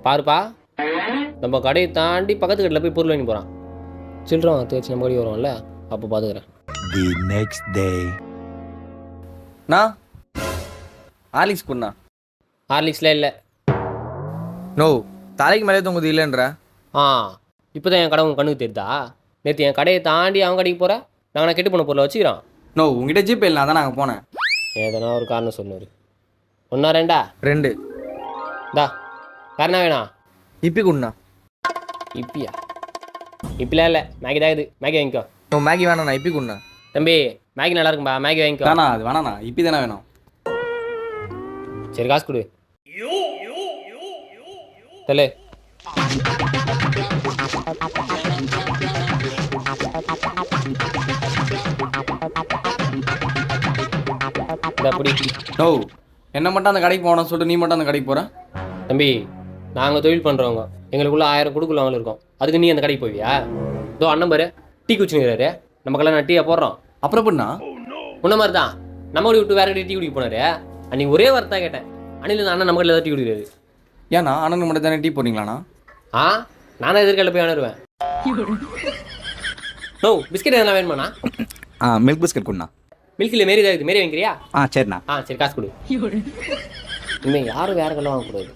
பாருப்பா, நம்ம கடையை தாண்டி பக்கத்து கடையில் போய் பொருள் வாங்கி போகிறான். சில்லறம் தேய்ச்சி நம்ம கடைக்கு வருவோம்ல, அப்போ பார்த்துக்கிறேன். The next day. நான் ஹார்லிக்ஸ் குண்ணா. ஹார்லிக்ஸ்லாம் இல்லை. நோ, தலைக்கு மேலே தொங்குது இல்லைன்ற. ஆ, இப்போ தான் என் கடை உங்கள் கண்ணுக்கு தெரியுதா? நேற்று என் கடையை தாண்டி அவன் கடைக்கு போகிறேன், நாங்கள் கெட்டு போன பொருளை வச்சுக்கிறோம். நோ, உங்ககிட்ட ஜிபே இல்லை, அதான் நாங்கள் போனேன். எதனா ஒரு காரணம் சொன்னார். ஒன்றா ரெண்டா? 2. தா வேறு என்ன வேணாம்? இப்பி குண்ணா. இப்பியா? இப்பிலாம் இல்லை, மேகி தான் இது. மேகி வாங்கிக்கோ. நோ, மேகி வேணாண்ணா, இப்பி குண்ணா. தம்பி, மேகி நல்லா இருக்கும்பா, மேகி வாங்கிக்கோ. வேணா, அது வேணாண்ணா, இப்பி தானே வேணும். சரி, காசு கொடு. தலே அப்படி. நோ, என்ன மட்டும் அந்த கடைக்கு போகணும்னு சொல்லிட்டு நீ மட்டும் அந்த கடைக்கு போகிற? தம்பி, நாங்கள் தொழில் பண்ணுறவங்க, எங்களுக்குள்ள 1000 கொடுக்குள்ளவங்க இருக்கோம். அதுக்கு நீ அந்த கடைக்கு போவியா? இதோ அண்ணன் பாரு, டீ குடிச்சுங்கிறாரு. நமக்கெல்லாம் நான் டீயை போடுறோம். அப்புறம் பண்ணா முன்ன மாதிரி தான் நம்ம கடி விட்டு வேற கடை டீ குடிக்க போனாரு. அன்றைக்கி ஒரே வார்த்தை கேட்டேன், அன்னில் அண்ணன் நம்ம கடையில் தான் டீ குடிக்கிறாரு. ஏன்னா அண்ணனுக்கு மட்டும் தானே டீ போடுறீங்களாண்ணா? ஆ, நானே எதிர்கடையில் போய் அணுருவேன். நோ, பிஸ்கெட் எதனா வேணுமாண்ணா? Milk biscuit குண்ணா. மில்கில் மாரி தான் இருக்குது, மாரி வாங்கிக்கிறியா? சரிண்ணா. சரி, காசு கொடு. இனிமேல் யாரும் வேற கடையில் வாங்கக்கூடாது.